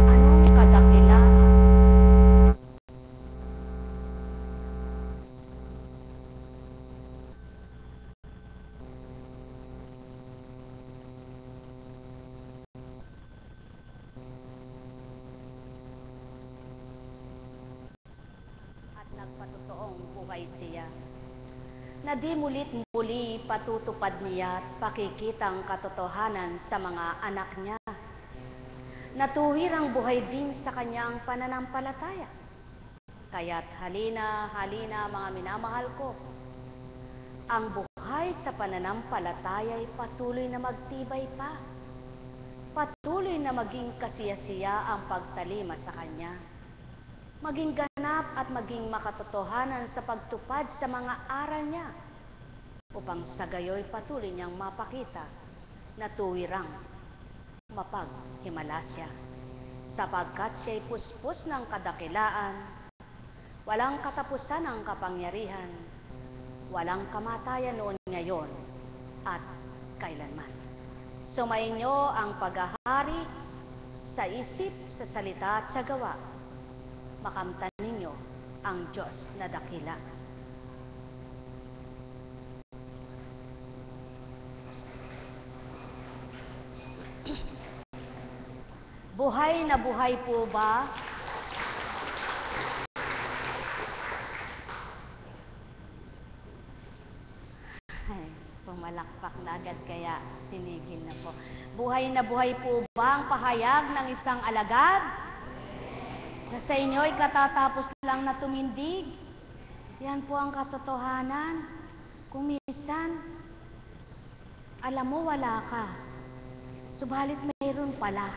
Anong kadakilaan? At nagpatotoong buhay siya, na di mulit-muli patutupad niya at pakikitang katotohanan sa mga anak niya. Natuwirang buhay din sa kanyang pananampalataya. Kaya't halina, halina mga minamahal ko, ang buhay sa pananampalataya ay patuloy na magtibay pa. Patuloy na maging kasiyasiya ang pagtalima sa kanya. Maging ganap at maging makatotohanan sa pagtupad sa mga aral niya, upang sa gayoy patuloy niyang mapakita na tuwirang mapaghimala siya, sapagkat siya'y puspos ng kadakilaan, walang katapusan ng kapangyarihan, walang kamatayan noon, ngayon, at kailanman. Sumainyo ang paghahari sa isip, sa salita at sa gawa. Makamtan ninyo ang Diyos na dakila. Buhay na buhay po ba? Ay, pumalakpak na agad kaya tinigil na po. Buhay na buhay po ba ang pahayag ng isang alagad? Na sa inyo'y katatapos lang na tumindig. Yan po ang katotohanan. Kung minsan, alam mo wala ka, subalit mayroon pala.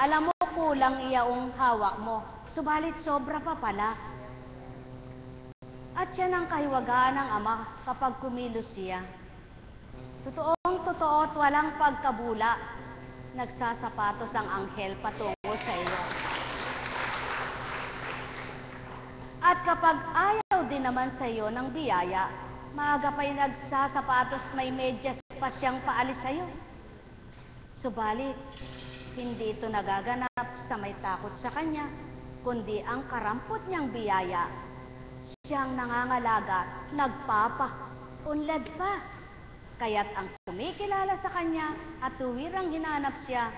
Alam mo kulang iyaong hawak mo, subalit sobra pa pala. At yan ang kahiwagaan ng Ama kapag kumilos siya. Totoong totoo at walang pagkabula. Nagsasapatos ang anghel patungo sa iyo. At kapag ayaw din naman sa iyo ng biyaya, maaga pa'y nagsasapatos, may medyas pa siyang paalis sa iyo. Subalit, hindi ito nagaganap sa may takot sa kanya, kundi ang karampot niyang biyaya. Siyang nangangalaga, nagpapaunlad pa. Kaya't ang kumikilala sa kanya at tuwirang hinanap siya,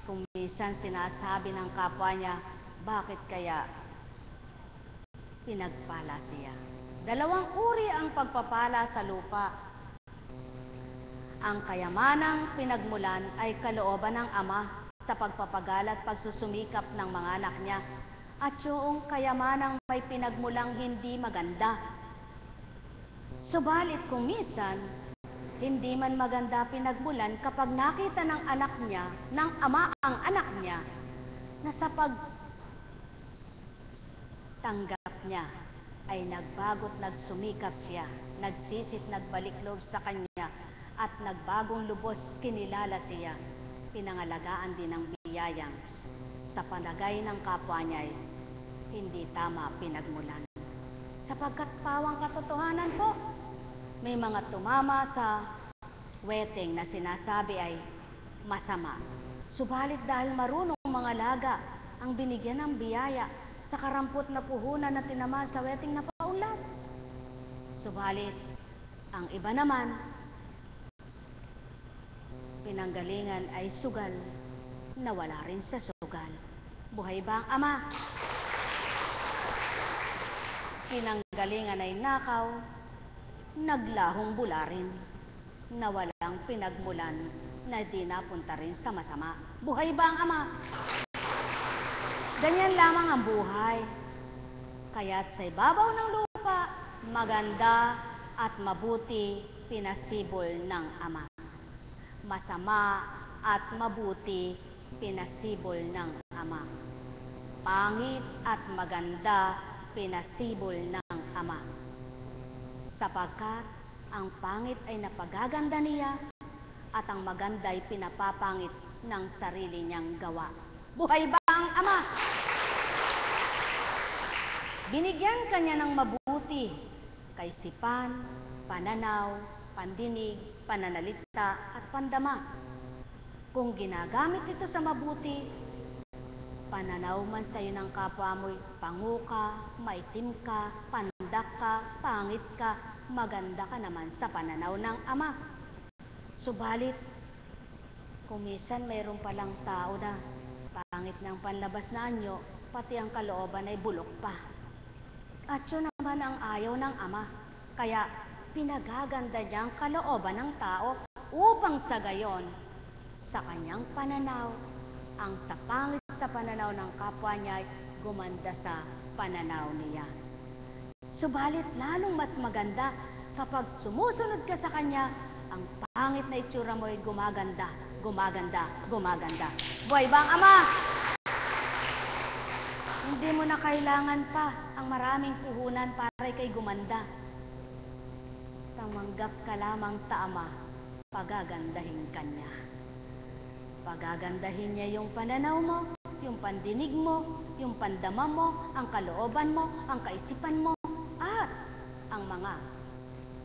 kung minsan sinasabi ng kapwa niya, bakit kaya pinagpala siya? Dalawang uri ang pagpapala sa lupa. Ang kayamanang pinagmulan ay kalooban ng Ama sa pagpapagal at pagsusumikap ng mga anak niya, at yung kayamanang may pinagmulang hindi maganda. Subalit kung minsan, hindi man maganda pinagmulan kapag nakita ng anak niya, ng Ama ang anak niya, na sa pagtanggap niya ay nagbago't nagsumikap siya, nagsisit, nagbalik loob sa kanya, at nagbagong lubos kinilala siya, pinangalagaan din ng biyayang sa palagay ng kapwa niya ay hindi tama pinagmulan. Sapagkat pawang katotohanan po, may mga tumama sa wedding na sinasabi ay masama. Subalit dahil marunong mga laga ang binigyan ng biyaya sa karampot na puhunan na tinama sa wedding na paunlad. Subalit, ang iba naman, pinanggalingan ay sugal na wala rin sa sugal. Buhay ba ang Ama? Pinanggalingan ay nakaw, naglahong bularin, na walang pinagmulan na di napunta rin sa masama. Buhay ba ang Ama? Ganyan lamang ang buhay. Kaya't sa ibabaw ng lupa, maganda at mabuti pinasibol ng Ama. Masama at mabuti pinasibol ng Ama. Pangit at maganda pinasibol ng Ama. Sapagkat ang pangit ay napagaganda niya at ang maganda ay pinapapangit ng sarili niyang gawa. Buhay ba ang Ama? Binigyan kanya ng mabuti, kaisipan, pananaw, pandinig, pananalita at pandama. Kung ginagamit ito sa mabuti, pananaw man sa iyo ng kapwa mo'y pangu ka, maitim ka, pandak ka, pangit ka, maganda ka naman sa pananaw ng Ama. Subalit, kung minsan mayroon palang tao na pangit ng panlabas na anyo, pati ang kalooban ay bulok pa. At yun naman ang ayaw ng Ama. Kaya pinagaganda niya ang kalooban ng tao upang sa gayon, sa kanyang pananaw, ang sa pangit sa pananaw ng kapwa niya ay gumanda sa pananaw niya. Subalit lalong mas maganda kapag sumusunod ka sa kanya, ang pangit na itsura mo ay gumaganda, gumaganda, gumaganda. Buhay ba ang Ama? Hindi mo na kailangan pa ang maraming puhunan para kay gumanda. Tamanggap ka lamang sa Ama, pagagandahin ka niya. Pagagandahin niya yung pananaw mo, yung pandinig mo, yung pandama mo, ang kalooban mo, ang kaisipan mo, at ang mga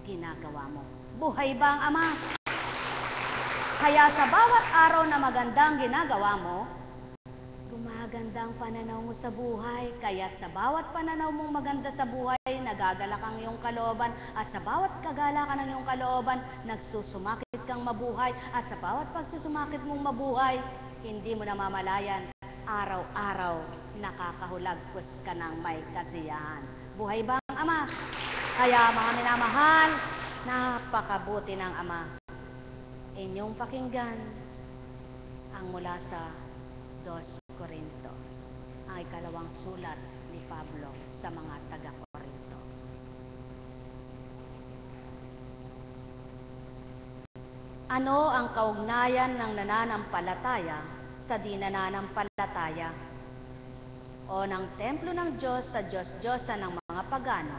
ginagawa mo. Buhay ba ang Ama? Kaya sa bawat araw na magandang ginagawa mo, gumaganda ang pananaw mo sa buhay. Kaya sa bawat pananaw mong maganda sa buhay, nagagalak ang iyong kalooban. At sa bawat kagalakan ng iyong kalooban, nagsusumakit kang mabuhay. At sa bawat pagsusumakit mong mabuhay, hindi mo namamalayan, araw-araw nakakahulagpos ka ng may kasiyahan. Buhay ba ang Ama? Kaya mga minamahal, napakabuti ng Ama. Inyong pakinggan ang mula sa 2 Corinto, ang ikalawang sulat ni Pablo sa mga taga-Corinto. Ano ang kaugnayan ng nananampalataya sa di nananampalataya? O ng templo ng Diyos sa Diyos-Diyosan ng mga pagano?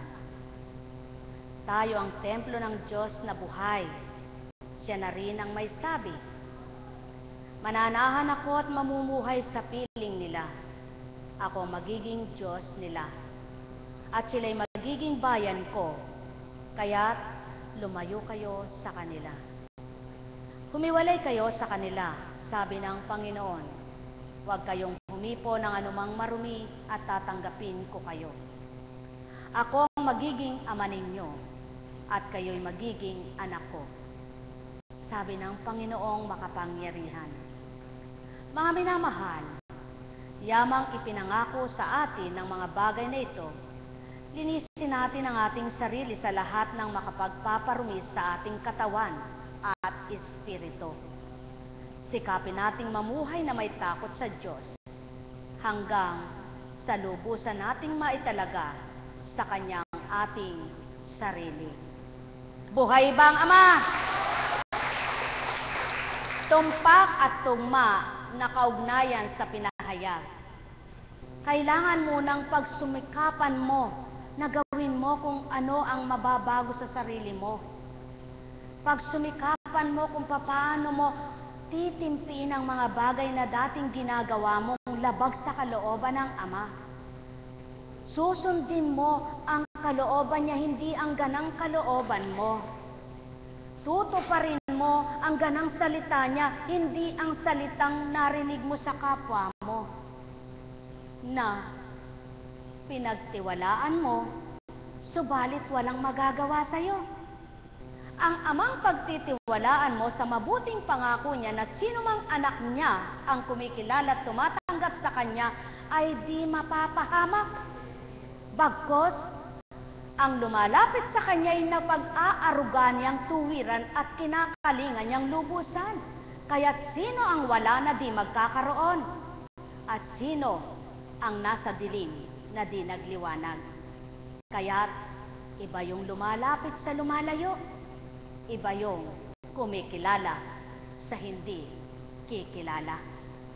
Tayo ang templo ng Diyos na buhay. Siya na rin ang may sabi, mananahan ako at mamumuhay sa piling nila. Ako magiging Diyos nila. At sila'y magiging bayan ko. Kaya't lumayo kayo sa kanila. Humiwalay kayo sa kanila, sabi ng Panginoon. Huwag kayong humipo ng anumang marumi at tatanggapin ko kayo. Ako ang magiging ama ninyo at kayo'y magiging anak ko. Sabi ng Panginoong makapangyarihan. Mga minamahal, yamang ipinangako sa atin ng mga bagay na ito, linisin natin ang ating sarili sa lahat ng makapagpaparumi sa ating katawan at espiritu. Sikapin nating mamuhay na may takot sa Diyos hanggang sa lubusan nating maitalaga sa Kanyang ating sarili. Buhay ba ang Ama? Tumpak at tugma na kaugnayan sa pinahayag. Kailangan munang pagsumikapan mo na gawin mo kung ano ang mababago sa sarili mo. Pagsumikapan mo kung paano mo titimpiin ang mga bagay na dating ginagawa mong labag sa kalooban ng Ama. Susundin mo ang kalooban niya, hindi ang ganang kalooban mo. Tutuparin mo ang ganang salita niya, hindi ang salitang narinig mo sa kapwa mo na pinagtiwalaan mo, subalit walang magagawa sa iyo. Ang Amang pagtitiwalaan mo sa mabuting pangako niya na sino mang anak niya ang kumikilala at tumatanggap sa kanya ay di mapapahamak. Bagkos, ang lumalapit sa kanya ay napag-aaruga niyang tuwiran at kinakalingan niyang lubusan. Kaya't sino ang wala na di magkakaroon? At sino ang nasa dilim na di nagliwanag? Kaya't iba yung lumalapit sa lumalayo. Iba yung kumikilala sa hindi kikilala.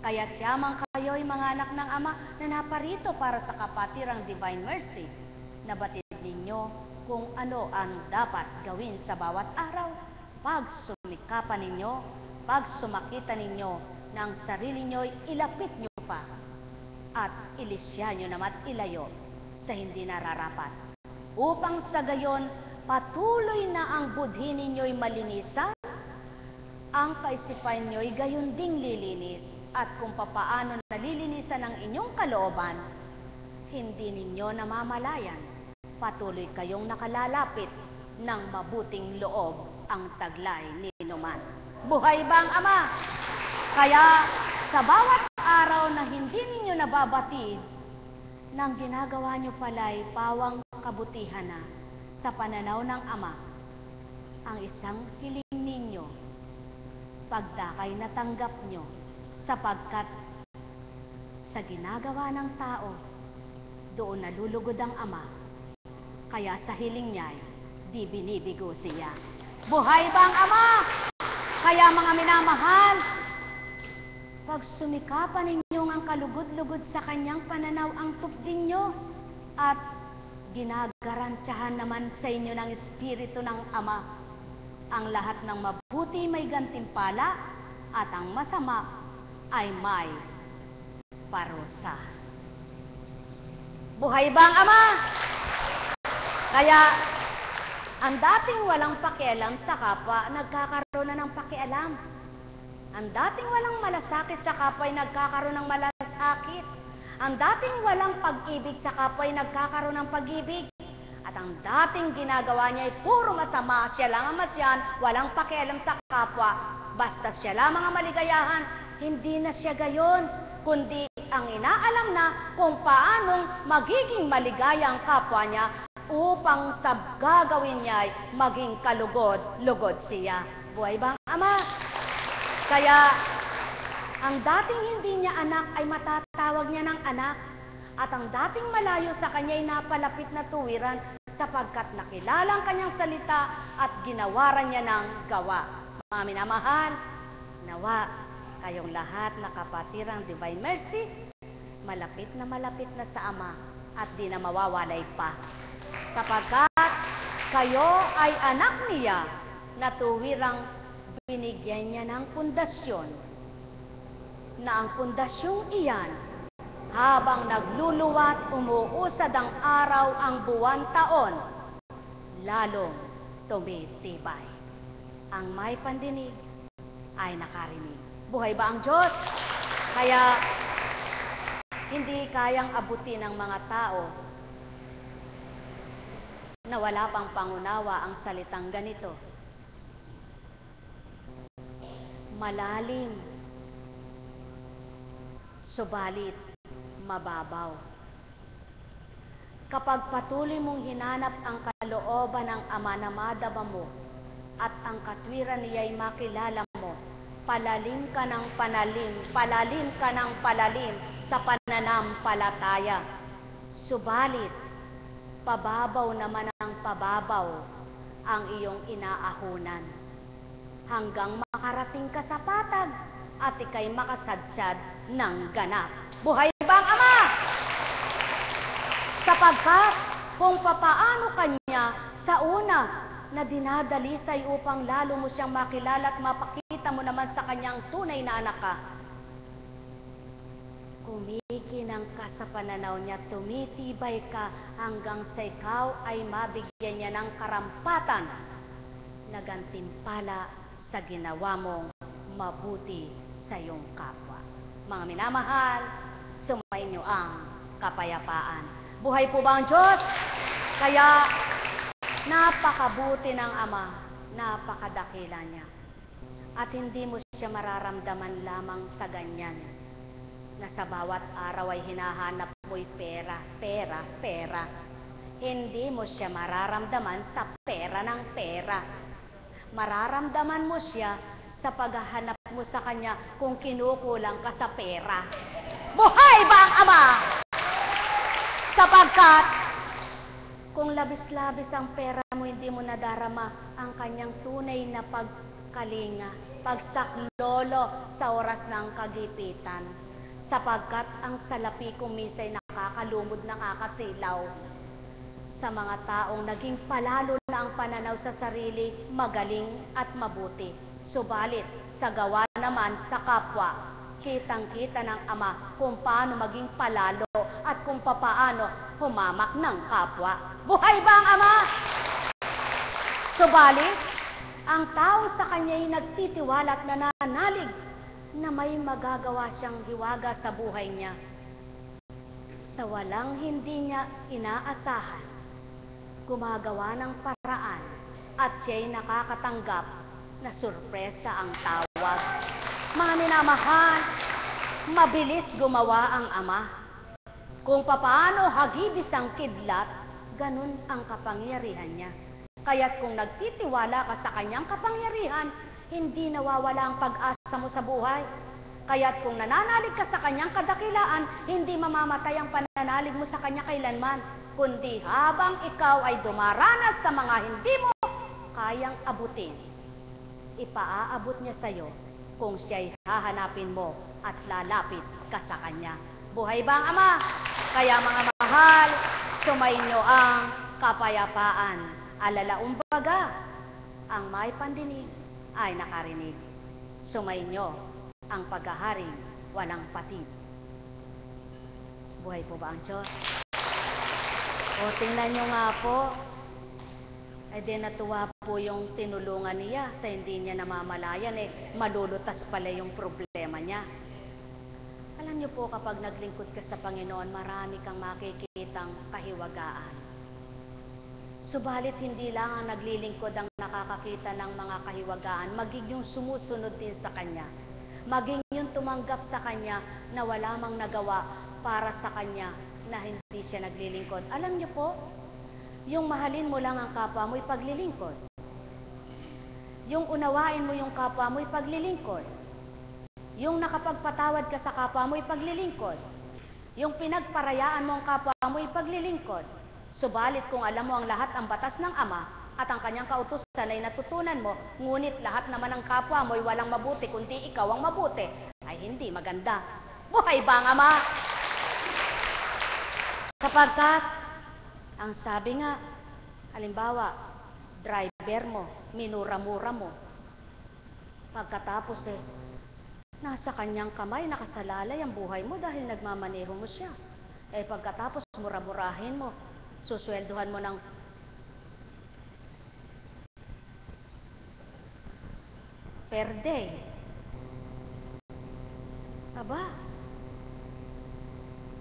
Kaya't yamang kayo'y mga anak ng Ama na naparito para sa kapatirang Divine Mercy, na batid ninyo kung ano ang dapat gawin sa bawat araw. Pagsumikapan ninyo, pagsumakita ninyo ng sarili nyo'y ilapit nyo pa at ilisya nyo naman ilayo sa hindi nararapat. Upang sa gayon, patuloy na ang budhi ninyo'y malinisan, ang kaisipan nyo'y gayon ding lilinis, at kung papaano nalilinisan ang inyong kalooban, hindi ninyo namamalayan, patuloy kayong nakalalapit ng mabuting loob ang taglay ni Numan. Buhay ba ang Ama? Kaya sa bawat araw na hindi ninyo nababatid, nang ginagawa nyo pala'y pawang kabutihan na sa pananaw ng Ama, ang isang hiling ninyo, pagdakay natanggap nyo, sapagkat sa ginagawa ng tao, doon nalulugod ang Ama, kaya sa hiling niya'y di binibigo siya. Buhay ba ang Ama? Kaya mga minamahal, pag sumikapan ninyong ang kalugod-lugod sa kanyang pananaw ang tupdin nyo, at ginagarantiyahan naman sa inyo ng Espiritu ng Ama, ang lahat ng mabuti may gantimpala, at ang masama ay may parusa. Buhay ba ang Ama? Kaya, ang dating walang pakialam sa kapwa, nagkakaroon na ng pakialam. Ang dating walang malasakit sa kapwa ay nagkakaroon ng malasakit. Ang dating walang pag-ibig sa kapwa ay nagkakaroon ng pag-ibig. At ang dating ginagawa niya ay puro masama, siya lang ang masyan, walang pakialam sa kapwa, basta siya lamang ang maligayahan. Hindi na siya gayon, kundi ang inaalam na kung paanong magiging maligaya ang kapwa niya upang sa gagawin niya ay maging kalugod-lugod siya. Buhay ba ang Ama? Kaya, ang dating hindi niya anak ay matatawag niya ng anak, at ang dating malayo sa kanya ay napalapit na tuwiran, sapagkat nakilala ang kanyang salita at ginawaran niya ng gawa. Mga minamahal, nawa kayong lahat na kapatirang Divine Mercy, malapit na sa Ama at di na mawawalay pa. Sapagkat kayo ay anak niya na tuwirang binigyan niya ng pundasyon, na ang pundasyong iyan, habang nagluluwat, umuusad ang araw, ang buwan, taon, lalong tumitibay. Ang may pandinig ay nakarinig. Buhay ba ang Diyos? Kaya, hindi kayang abutin ng mga tao na wala pang pangunawa ang salitang ganito. Malalim, subalit mababaw. Kapag patuloy mong hinanap ang kalooban ng Ama na madama mo at ang katwiran niya'y makilala mo, palalim ka ng palalim sa pananampalataya. Subalit, pababaw naman ang pababaw ang iyong inaahunan, hanggang makarating ka sa patag at ikay makasadsad ng ganap. Buhay ba ang Ama? Sapagkat kung papaano kanya sa una na dinadalisay upang lalo mo siyang makilala at mapakita mo naman sa kanyang tunay na anak ka, kumikinang ka sa pananaw niya, tumitibay ka hanggang sa ikaw ay mabigyan niya ng karampatan na gantimpala sa ginawa mong mabuti sa iyong kapwa. Mga minamahal, sumainyo ang kapayapaan. Buhay po ba ang Diyos? Kaya, napakabuti ng Ama, napakadakila niya. At hindi mo siya mararamdaman lamang sa ganyan, na sa bawat araw ay hinahanap mo'y pera, pera, pera. Hindi mo siya mararamdaman sa pera ng pera. Mararamdaman mo siya sa paghahanap mo sa kanya kung kinukulang ka sa pera. Buhay ba ang Ama? Sapagkat kung labis-labis ang pera mo, hindi mo nadarama ang kanyang tunay na pagkalinga, pagsaklolo sa oras ng kagipitan. Sapagkat ang salapi kung minsan nakakalumod, nakakasilaw sa mga taong naging palalo na ang pananaw sa sarili, magaling at mabuti. Subalit, sa gawa naman sa kapwa, kitang-kita ng Ama kung paano maging palalo at kung paano humamak ng kapwa. Buhay ba ang Ama? Subalit, ang tao sa kanya'y nagtitiwala at nananalig na may magagawa siyang hiwaga sa buhay niya. Sa walang hindi niya inaasahan, gumagawa ng paraan at siya'y nakakatanggap na sorpresa ang tawag. Mga minamahal, mabilis gumawa ang Ama. Kung papaano hagibis ang kidlat, ganun ang kapangyarihan niya. Kaya't kung nagtitiwala ka sa kanyang kapangyarihan, hindi nawawala ang pag-asa mo sa buhay. Kaya't kung nananalig ka sa kanyang kadakilaan, hindi mamamatay ang pananalig mo sa kanya kailanman, kundi habang ikaw ay dumaranas sa mga hindi mo kayang abutin, ipaaabot niya sa iyo kung siya'y hahanapin mo at lalapit ka sa kanya. Buhay ba ang Ama? Kaya mga mahal, sumainyo ang kapayapaan. Alalaong baga, ang may pandinig ay nakarinig. Sumainyo ang paghaharing walang patid. Buhay po ba ang Diyos? O tingnan nyo nga po, di natuwa po yung tinulungan niya sa hindi niya namamalayan, malulutas pala yung problema niya. Alam niyo po, kapag naglingkod ka sa Panginoon, marami kang makikitang kahiwagaan. Subalit hindi lang ang naglilingkod ang nakakakita ng mga kahiwagaan, maging yung sumusunod din sa Kanya. Maging yung tumanggap sa Kanya na wala mang nagawa para sa Kanya na hindi siya naglilingkod. Alam niyo po, yung mahalin mo lang ang kapwa mo'y paglilingkod. Yung unawain mo yung kapwa mo'y paglilingkod. Yung nakapagpatawad ka sa kapwa mo'y paglilingkod. Yung pinagparayaan mo ang kapwa mo'y paglilingkod. Subalit kung alam mo ang lahat ang batas ng Ama at ang kanyang kautusan ay natutunan mo, ngunit lahat naman ng kapwa mo'y walang mabuti kundi ikaw ang mabuti, ay hindi maganda. Buhay ba ang Ama? Sapagkat, ang sabi nga, halimbawa, driver mo, minura-mura mo. Pagkatapos nasa kanyang kamay, nakasalalay ang buhay mo dahil nagmamaneho mo siya. Pagkatapos, mura-murahin mo, suswelduhan mo ng per day. Aba,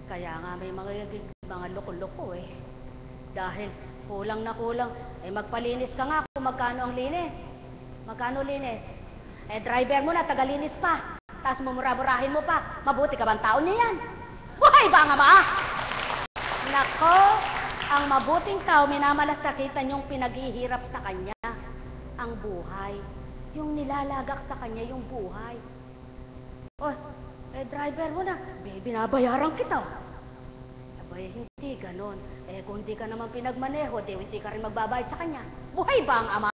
kaya nga may mga loko-loko Dahil kulang na kulang, magpalinis ka nga kung magkano ang linis. Magkano linis? Driver mo na, tagalinis pa. Tapos mumura-murahin mo pa. Mabuti ka bang tao niya yan? Buhay ba ang Ama? Nako, ang mabuting tao, minamalasakitan yung pinaghihirap sa kanya. Ang buhay. Yung nilalagak sa kanya yung buhay. Driver mo na, binabayaran kita. Hindi ganon. Kung hindi ka naman pinagmaneho, hindi ka rin magbabayad sa kanya. Buhay ba ang Ama?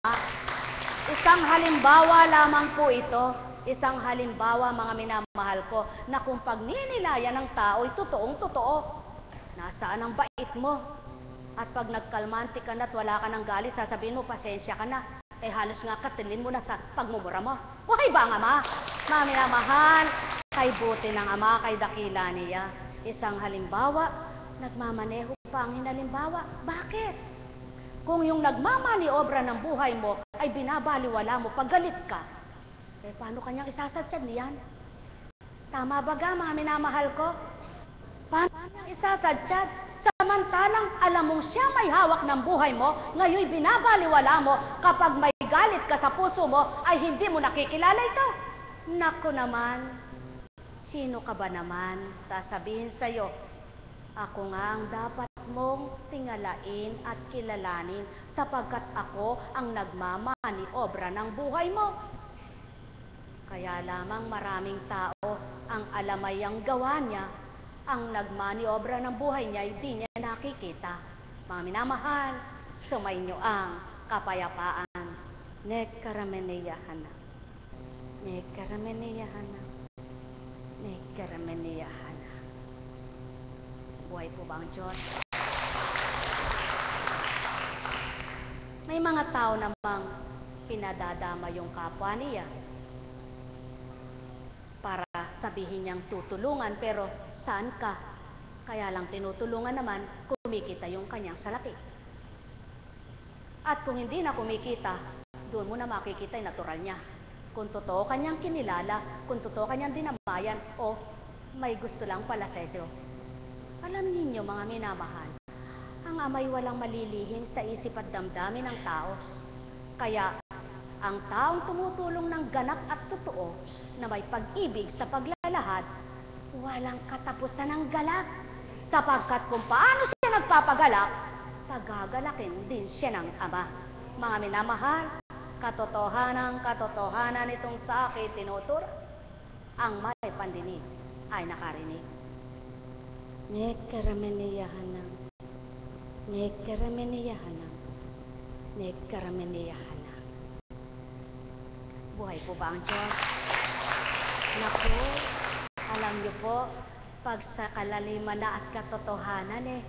Isang halimbawa lamang po ito. Isang halimbawa, mga minamahal ko, na kung pagninilayan ng tao ay totoong-totoo. Nasaan ang bait mo? At pag nagkalmante ka na at wala ka ng galit, sasabihin mo, pasensya ka na. Halos nga katilin mo na sa pagmumura mo. Buhay ba ang Ama? Mga minamahal, kay buti ng Ama, kay dakila niya. Isang halimbawa, nagmamaneho pa ang hinalimbawa. Bakit? Kung yung nagmamaniobra ng buhay mo ay binabaliwala mo, pag galit ka, paano kanyang isasadsad niyan? Tama ba ga, mga minamahal ko? Paano kanyang isasadsad? Samantalang alam mong siya may hawak ng buhay mo, ngayon binabaliwala mo, kapag may galit ka sa puso mo, ay hindi mo nakikilala ito. Naku naman, sino ka ba naman? Sasabihin sa'yo, ako nga ang dapat mong tingalain at kilalanin sapagkat ako ang nagmamaniobra ng buhay mo. Kaya lamang maraming tao ang alamay ang gawa niya, ang nagmaniobra ng buhay niya, hindi niya nakikita. Mga minamahal, sumainyo ang kapayapaan. Nekarameniyahan. Nekarameniyahan. Nekarameniyahan. Buhay po ba ang Diyos? May mga tao namang pinadadama yung kapwa niya para sabihin niyang tutulungan, pero saan ka? Kaya lang tinutulungan naman, kumikita yung kanyang salapi. At kung hindi na kumikita, doon mo na makikita yung natural niya. Kung totoo kanyang kinilala, kung totoo kanyang dinamayan, o may gusto lang pala sa iyo. Alam ninyo mga minamahal, ang ama'y walang malilihim sa isip at damdamin ng tao. Kaya, ang taong tumutulong ng ganap at totoo na may pag-ibig sa paglalahad, walang katapusan ng galak. Sapagkat kung paano siya nagpapagalak, pagagalakin din siya ng Ama. Mga minamahal, katotohanan itong sa akin tinuturo, ang may pandinig ay nakarinig. Nekarameniyahanang, nekarameniyahanang, nekarameniyahanang. Buhay po ba ang Diyos? Naku, alam niyo po, pag sa kalaliman na at katotohanan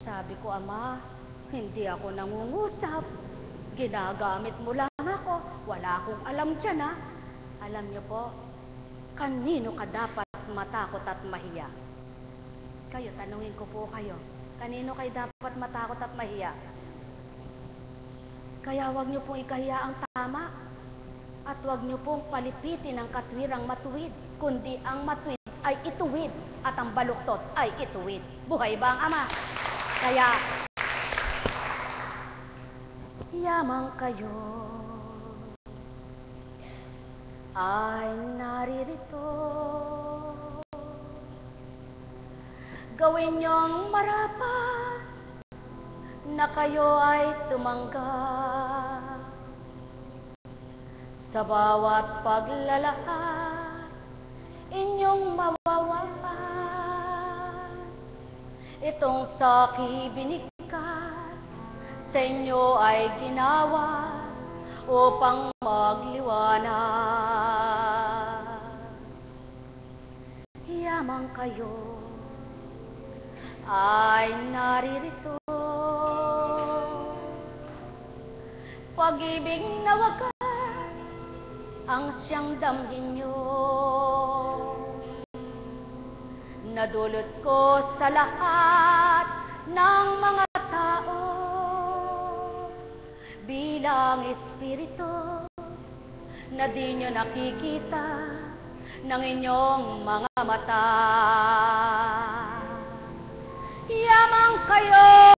sabi ko, Ama, hindi ako nangungusap. Ginagamit mo lang ako. Wala akong alam dyan, ha? Alam niyo po, kanino ka dapat matakot at mahiya? Kayo, tanungin ko po kayo, kanino kayo dapat matakot at mahiya? Kaya wag niyo pong ikahiya ang tama. At huwag niyo pong palipitin ang katwirang matuwid, kundi ang matuwid ay ituwid at ang baluktot ay ituwid. Buhay ba ang Ama? Kaya, yamang kayo ay naririto. Gawin niyong marapat na kayo ay tumanggap sa bawat paglalakad inyong mawawalan. Itong saki binikas sa inyo ay ginawa upang magliwanag. Yamang kayo ay naririto. Pag-ibig na wagas ang siyang damhin nyo. Nadulot ko sa lahat ng mga tao bilang espiritu na di nyo nakikita ng inyong mga mata. Yamang kayo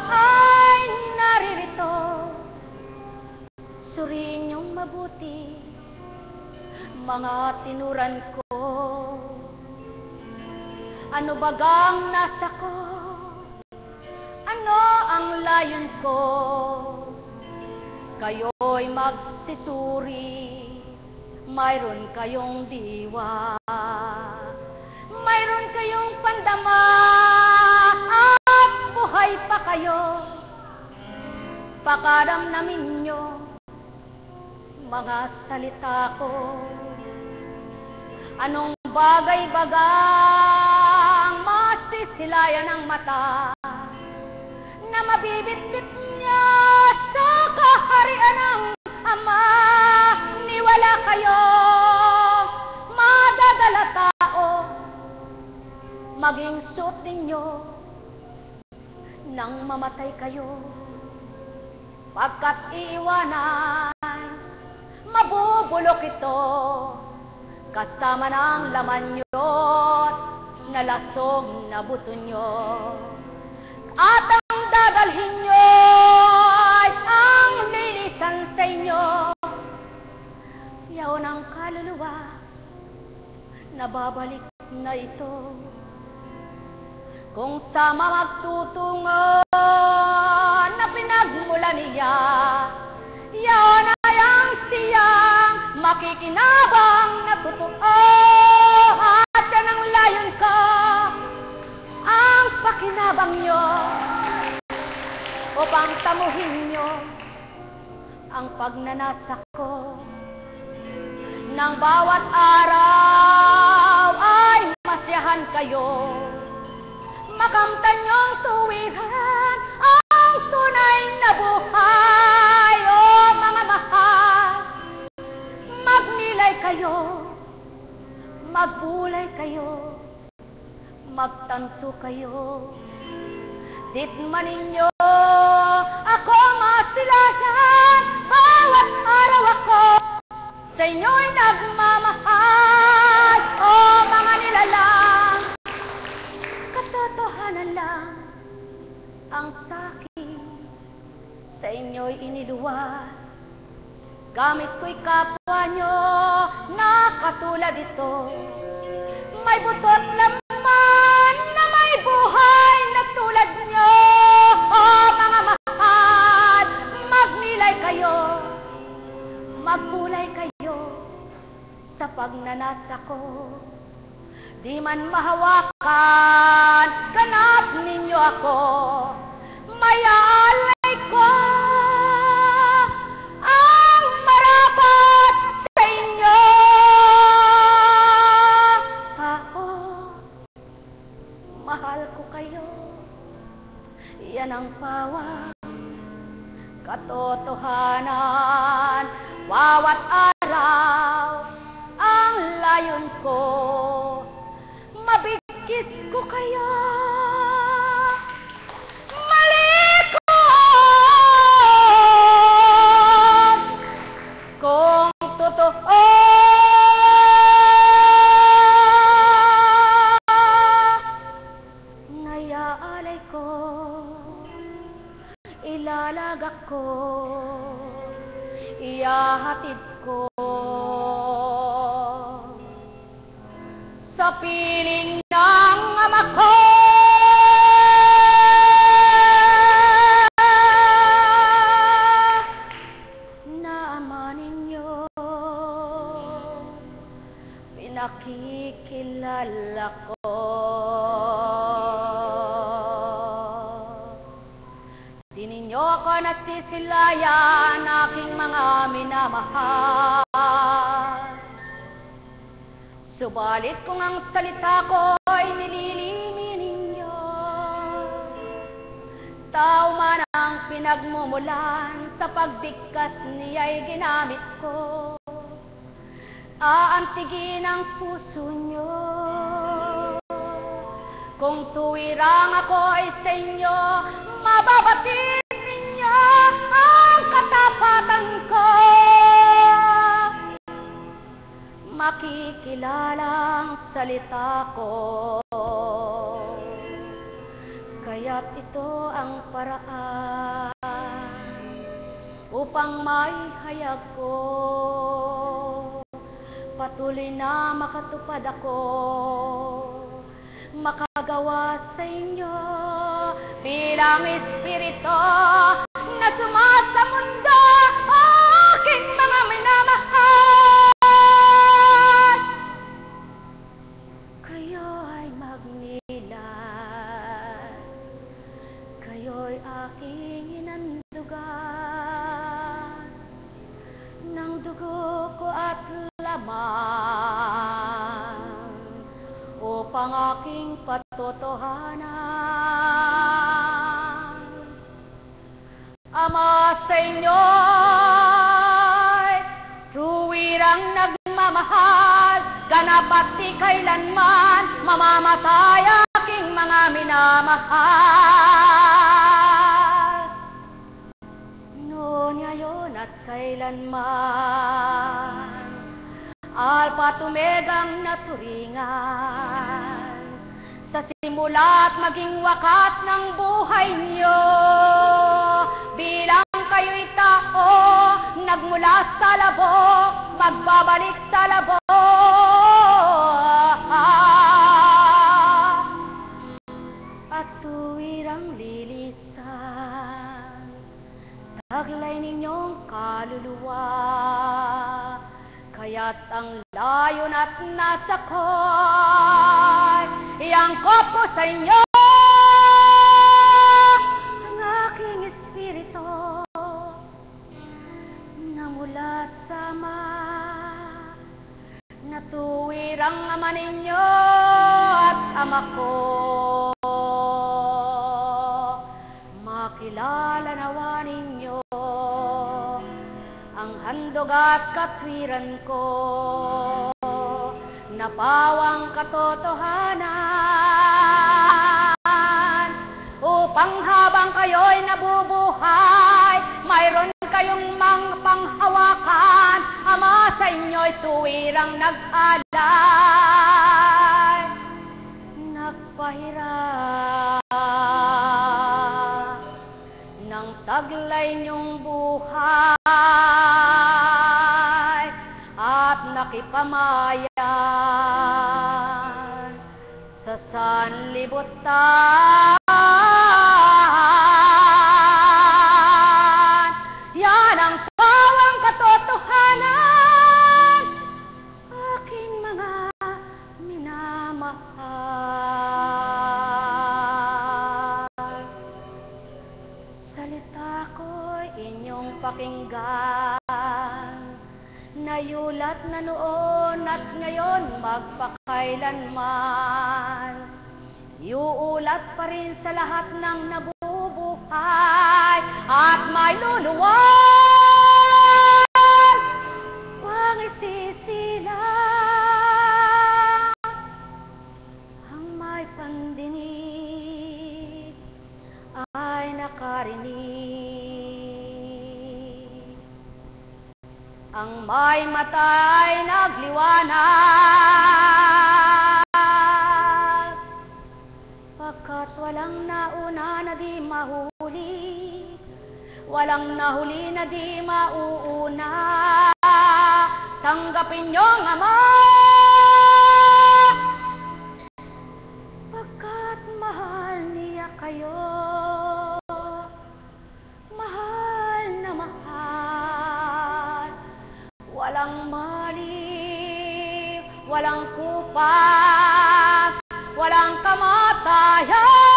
ay naririto. Suriin niyong mabuti mga tinuran ko. Ano bagang nasa ko? Ano ang layon ko? Kayo'y magsisuri, mayroon kayong diwa, mayroon kayong pandama, at buhay pa kayo. Pakaramdamin nyo mga salita ko. Anong bagay-bagang masisilayan ng mata na mabibitbit niya sa kaharian ng Ama. Niwala kayo, madadala tao, maging suot ninyo nang mamatay kayo. Pagkat iiwanan, mabubulok ito kasama ng laman nyo na lasong na buto nyo. At ang dadalhin nyo ay ang lilisan sa inyo. Yaon ang kaluluwa na babalik na ito. Kung sama magtutungo na pinagmula niya, yaon ay ang siyang makikinabang na totoo. At yan ang layon ko, ang pakinabang nyo, upang tamuhin nyo ang pagnanasa ko. Nang bawat araw ay masyahan kayo, makamtan niyong tuwiran ang tunay na buhay. O mga mahal, magnilay kayo, magbulay kayo, magtanto kayo. Ditmanin niyo ako masilayan, bawat araw ako sa inyo'y nagmamahal. O mga nilalang, katotohanan lang ang sakin sa inyo'y iniluwag. Gamit ko'y kapwa nyo na katulad ito. May butot laman na may buhay na tulad nyo. O mga mahal, magnilay kayo, magkulay kayo sa pagnanasa ko. Di man mahawakan, ganap ninyo ako, may aalay ko ang marapat sa inyo. Tao, mahal ko kayo, yan ang pawang katotohanan. Bawat araw ang layon ko, mabigkis ko kayo, malikot kung totoo. Nayaalay ko, ilalagak ko, ihahatid ko sa piling ng ama ko. Na ama ninyo, pinakikilala ko. Di ninyo ako nasisilayan, aking mga minamahal. Subalit kung ang salita ko ay nililimi ninyo, tao man ang pinagmumulan, sa pagbigkas niya'y ginamit ko. Aantigin ang puso nyo, kung tuwirang ako ay sa inyo, mababatid ninyo ang katapatan ko. Makikilalang salita ko, kaya't ito ang paraan upang maihayag ko. Patuloy na makatupad ako, makagawa sa inyo bilang espiritu na sumasa mundo, aking mga minamahal. Kayo ay magnilay, kayo'y aking inandugan ng dugo ko at laman, upang aking patotohanan. Ama, sa inyo'y tuwirang nagmamahal, ganap at di kailanman mamamatay aking mga minamahal. Noon, ngayon at kailanman, Alpha at Omega ang naturingan, sa simula at maging wakas ng buhay niyo. Bilang kayo'y tao, nagmula sa labok, magbabalik sa labok. At tuwirang lilisan, taglay ninyong kaluluwa. Kaya't ang layon at nasa ko'y iangkop ko sa inyo ang aking espiritu na mula sa Ama, na tuwirang Ama ninyo at Ama ko. Makilala nawa ninyo ang handog at katwiran ko, na pawang katotohanan, upang habang kayo'y nabubuhay, mayroon kayong panghawakan, Ama, sa inyo'y tuwirang nag-alay, nagpahirap ng taglay niyong buhay at nakipamayan sa sanlibutan. Yan ang pawang katotohanan, aking mga minamahal. Salita ko'y inyong pakinggan, nayulat na noon at ngayon magpakailanman. Iuulat pa rin sa lahat ng nabubuhay at may luluwag, huwag isisilang ang may pandinig ay nakarinig, ang may mata ay nagliwanag, pagkat walang nauna na di mahuli, walang nahuli na di mauuna. Tanggapin niyong Ama, pagkat mahal niya kayo, mahal na mahal, walang mali, walang kupas, walang kamatayan.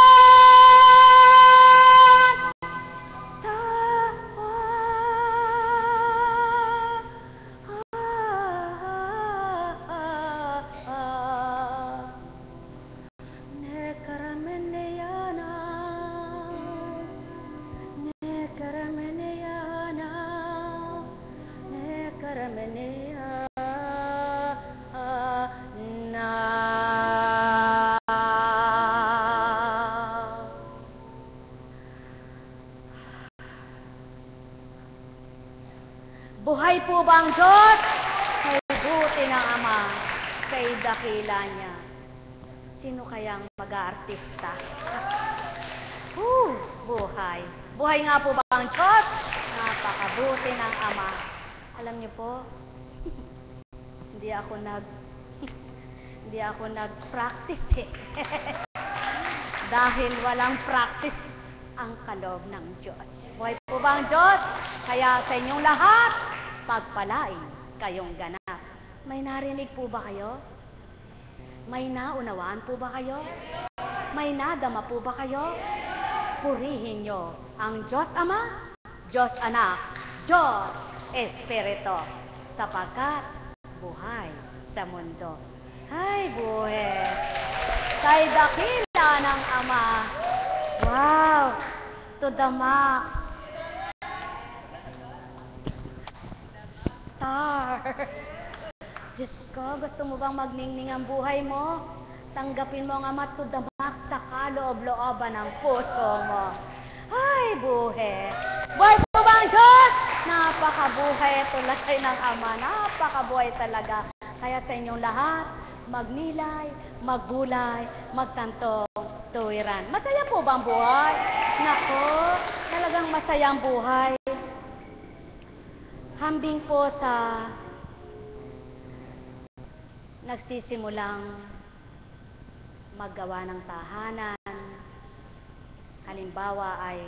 Buhay po ba ang Diyos? May buti ng Ama, kay dakila niya. Sino kayang mag-aartista? Buhay. Buhay nga po ba ang Diyos? Napakabuti ng Ama. Alam niyo po, hindi ako nag-practice eh. Dahil walang practice ang kaloob ng Diyos. Buhay po ba ang Diyos? Kaya sa inyong lahat, pagpalain kayong ganap. May narinig po ba kayo? May naunawaan po ba kayo? May nadama po ba kayo? Purihin nyo ang Diyos Ama, Diyos Anak, Diyos Espiritu, sapagkat buhay sa mundo. Ay, buhay! Kay dakila ng Ama. Wow! To the max. Diyos ko, gusto mo bang magningning ang buhay mo? Tanggapin mo ang Ama to the max sa kaloob-looban ng puso mo. Ay, buhay! Buhay po ba ang Diyos? Napakabuhay tulad ng Ama. Napakabuhay talaga. Kaya sa inyong lahat, magnilay, magbulay, magtantong tuwiran. Masaya po ba ang buhay? Nako, talagang masaya ang buhay. Hambing po sa nagsisimulang maggawa ng tahanan. Halimbawa ay,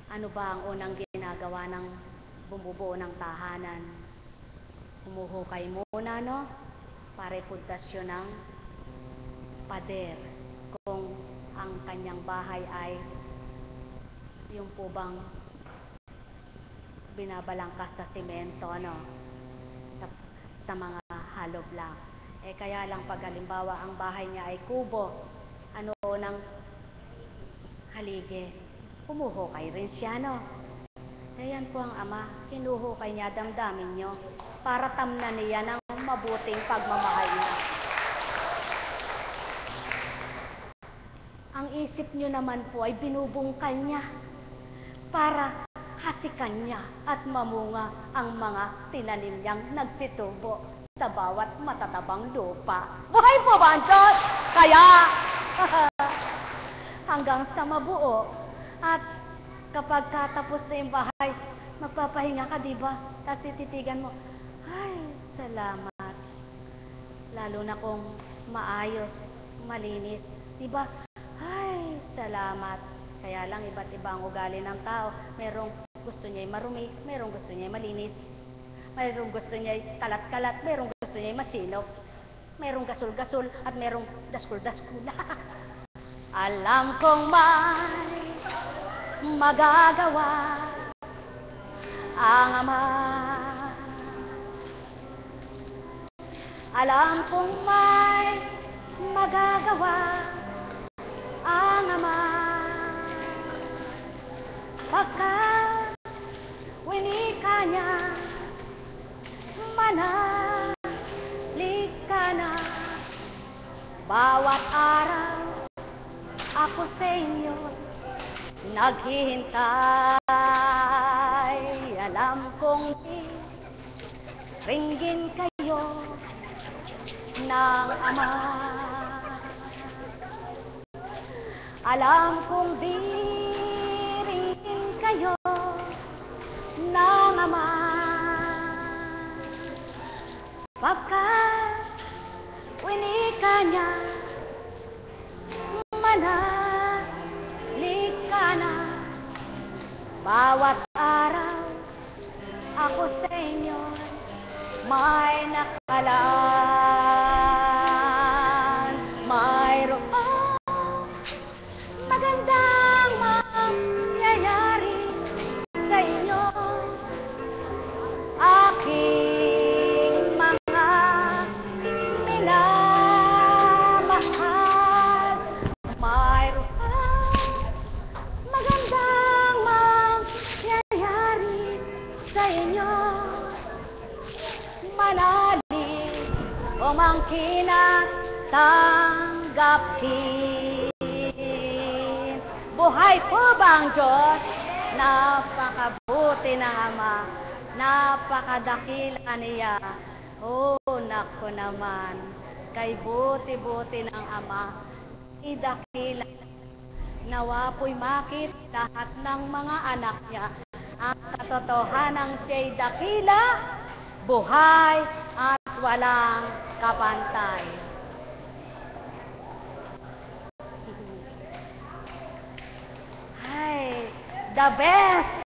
ano ba ang unang ginagawa ng bumubuo ng tahanan? Humuhukay muna, no? Para ipundasyon ng pader. Kung ang kanyang bahay ay yung po bang binabalangkas sa simento, no? Sa mga hollow block. Kaya lang pag halimbawa ang bahay niya ay kubo, ano ng haligi, humuhukay rin siya, no? Ayan po ang Ama, hinuhukay niya, damdamin nyo, para tamnan niya ng mabuting pagmamahal niya. Ang isip nyo naman po ay binubungkal niya para hasikan niya at mamunga ang mga tinanim niyang nagsitubo sa bawat matatabang lupa. Buhay po ba ang Diyos? Kaya, hanggang sa mabuo. At kapag katapos na yung bahay, magpapahinga ka, di ba? Tapos tititigan mo, ay, salamat. Lalo na kung maayos, malinis, di ba? Ay, salamat. Kaya lang, iba't iba ang ugali ng tao. Merong gusto niya marumi, merong gusto niya malinis. Merong gusto niya kalat-kalat, merong gusto niya masinop. Merong gasul-gasul, at merong daskul-daskul. Alam kong may magagawa ang Ama. Alam kong may magagawa ang Ama. Pagkat winika niya, manalik ka na. Bawat araw ako sa inyo naghihintay. Alam kong ringgin kayo ng Ama. Alam kong ringgin kayo ng Ama. Pagkat winika niya, manalik ka na. Bawat araw ako sa inyo may nakalaan. Mayroong magandang mangyayari sa inyo. Aking mga minamahal, mayroong magandang mangyayari sa inyo. Manalig o mangkina tanggapin. Buhay po ba ang Diyos? Napakabuti ng Ama. Napakadakila niya. Oh, nako naman. Kay buti-buti ng Ama. Idakila. Nawa po'y makit lahat ng mga anak niya. Ang katotohanang siya'y dakila, buhay at walang kapantay. Ay, the best!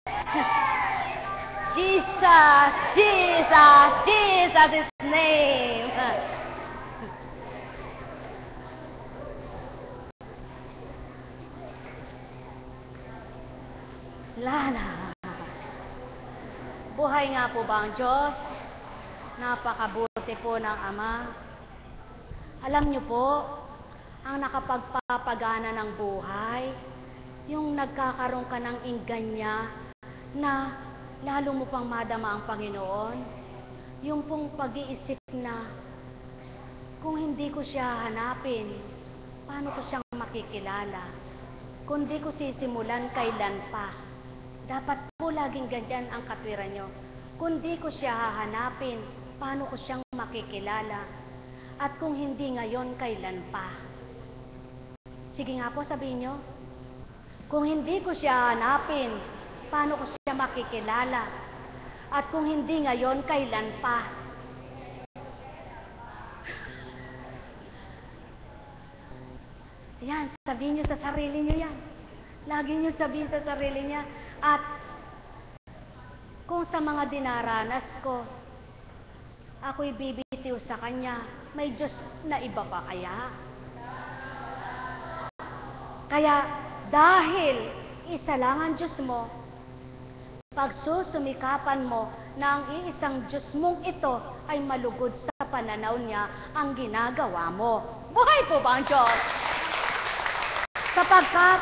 Jesus, Jesus, Jesus is name. Lana. Buhay nga po ba ang Diyos? Napakabuti po ng Ama. Alam niyo po, ang nakapagpapagana ng buhay, yung nagkakaroon ka ng inganya na lalo mo pang madama ang Panginoon, yung pong pag-iisip na kung hindi ko siya hanapin, paano ko siyang makikilala? Kung di ko sisimulan, kailan pa? Dapat po laging ganyan ang katwiran nyo. Kung di ko siya hahanapin, paano ko siyang makikilala? At kung hindi ngayon, kailan pa? Sige nga po, sabihin nyo. Kung hindi ko siya hanapin, paano ko siya makikilala? At kung hindi ngayon, kailan pa? Yan, sabihin nyo sa sarili nyo yan. Lagi nyo sabihin sa sarili niya. At kung sa mga dinaranas ko, ako'y bibitiw sa Kanya, may Diyos na iba pa kaya? Kaya dahil isa lang ang Diyos mo, pagsusumikapan mo na ang iisang Diyos mong ito ay malugod sa pananaw niya ang ginagawa mo. Buhay po ba ang Diyos? Sapagkat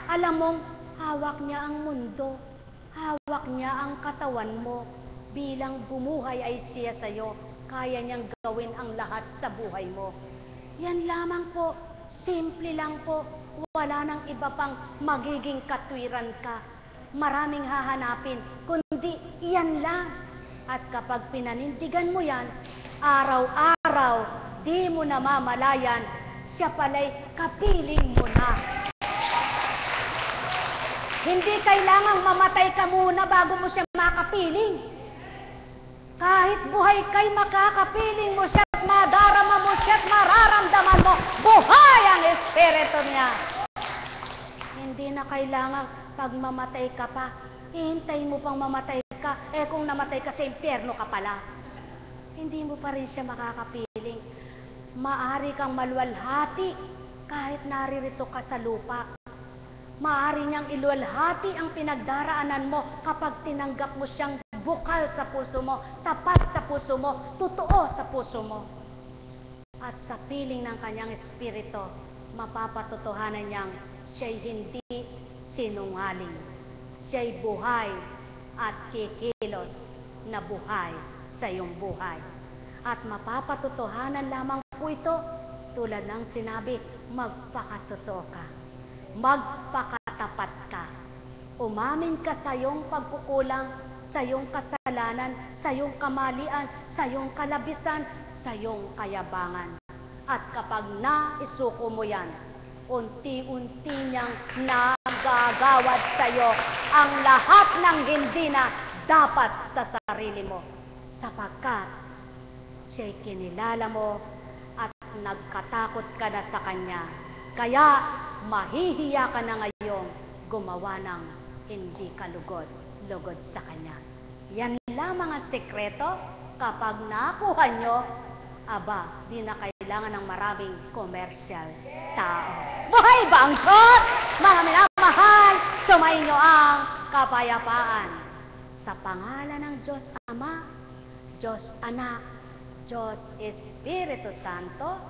alam mong hawak niya ang mundo, hawak niya ang katawan mo. Bilang bumuhay ay siya sa'yo, kaya niyang gawin ang lahat sa buhay mo. Yan lamang po, simple lang po, wala nang iba pang magiging katwiran ka. maraming hahanapin, kundi iyan lang. At kapag pinanindigan mo yan, araw-araw, di mo namamalayan, siya pala'y kapiling mo na. Hindi kailangang mamatay ka muna bago mo siya makapiling. Kahit buhay kay makakapiling mo siya at madarama mo siya at mararamdaman mo, buhay ang Espiritu niya. Hindi na kailangan pag mamatay ka pa, hihintayin mo pang mamatay ka, kung namatay ka sa impyerno ka pala. Hindi mo pa rin siya makakapiling. Maari kang maluwalhati kahit naririto ka sa lupa. Maari niyang iluwalhati ang pinagdaraanan mo kapag tinanggap mo siyang bukal sa puso mo, tapat sa puso mo, totoo sa puso mo. At sa piling ng kanyang espiritu, mapapatotohanan niyang siya'y hindi sinungaling. Siya'y buhay at kikilos na buhay sa iyong buhay. At mapapatotohanan lamang po ito, tulad ng sinabi, magpakatotoo ka. Magpakatapat ka. Umamin ka sa iyong pagkukulang, sa iyong kasalanan, sa iyong kamalian, sa iyong kalabisan, sa iyong kayabangan. At kapag naisuko mo yan, unti-unti niyang nagagawad sa iyo ang lahat ng hindi na dapat sa sarili mo. Sapagkat siya'y kinilala mo at nagkatakot ka na sa Kanya. Kaya mahihiya ka na ngayon gumawa ng hindi ka lugod sa Kanya. Yan lamang ang sekreto. Kapag nakuha nyo, aba, di na kailangan ng maraming commercial tao. Buhay ba ang Diyos? Mga minamahal, sumayin nyo ang kapayapaan. Sa pangalan ng Diyos Ama, Diyos Anak, Diyos Espiritu Santo,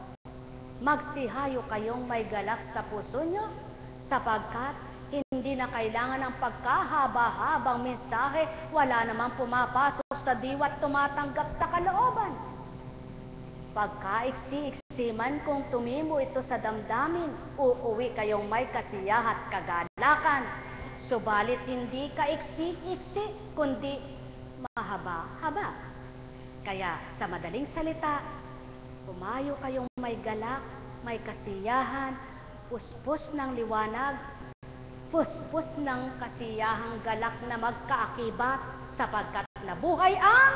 magsihayo kayong may galak sa puso nyo, sapagkat hindi na kailangan ng pagkahaba-habang mensahe, wala namang pumapasok sa diwa at tumatanggap sa kalooban. Pagkaiksi-iksi man kung tumimo ito sa damdamin, uuwi kayong may kasiyahan at kagalakan. Subalit hindi kaiksi-iksi, kundi mahaba-haba. Kaya sa madaling salita, umayo kayong may galak, may kasiyahan, puspos ng liwanag, puspos ng kasiyahang galak na magkaakibat, sapagkat nabuhay ang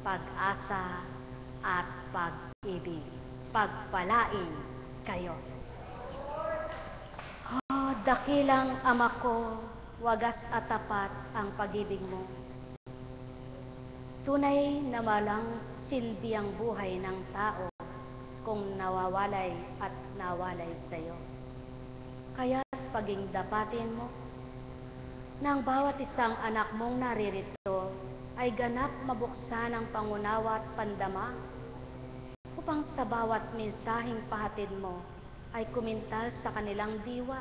pag-asa at pag-ibig. Pagpalain kayo. Oh, dakilang Ama ko, wagas at tapat ang pag-ibig mo. Tunay na walang silbi ang buhay ng tao kung nawawalay at nawalay sa iyo. Kaya't paging dapatin mo ng bawat isang anak mong naririto ay ganap mabuksan ang pangunawa at pandama upang sa bawat mensaheng pahatid mo ay kumintal sa kanilang diwa,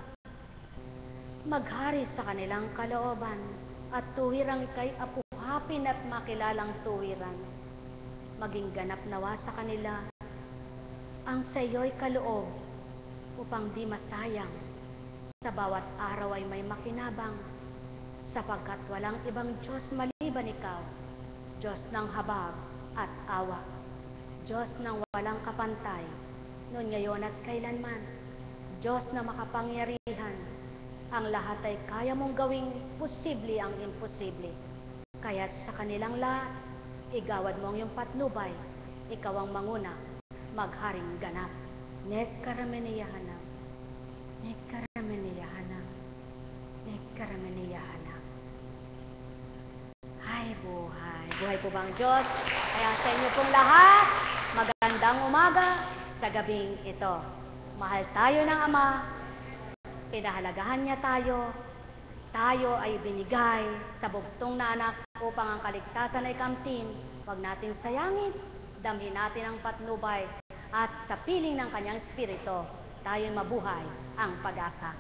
maghari sa kanilang kalooban, at tuwirang ikay apuhapin at makilalang tuwiran. Maging ganap nawa sa kanila ang sa iyo'y kaloob upang di masayang, sa bawat araw ay may makinabang, sapagkat walang ibang Diyos maliban ikaw, Diyos ng habag at awa, Diyos ng walang kapantay, noon ngayon at kailanman, Diyos na makapangyarihan. Ang lahat ay kaya mong gawing posible ang imposible. Kaya't sa kanilang lahat, igawad mo ang iyong patnubay, ikaw ang manguna, magharing ganap. Nekkarameniyahanam, nekkarameniyahanam, nekkarameniyahanam. Ay, buhay. Buhay po ba ang Diyos? Kaya sa inyo pong lahat, magandang umaga sa gabing ito. Mahal tayo ng Ama, pinahalagahan niya tayo, tayo ay binigay sa bugtong na anak upang ang kaligtasan ay kamtin. Huwag natin sayangin, damhin natin ang patnubay, at sa piling ng kanyang espiritu, tayo'y mabuhay ang pag-asa.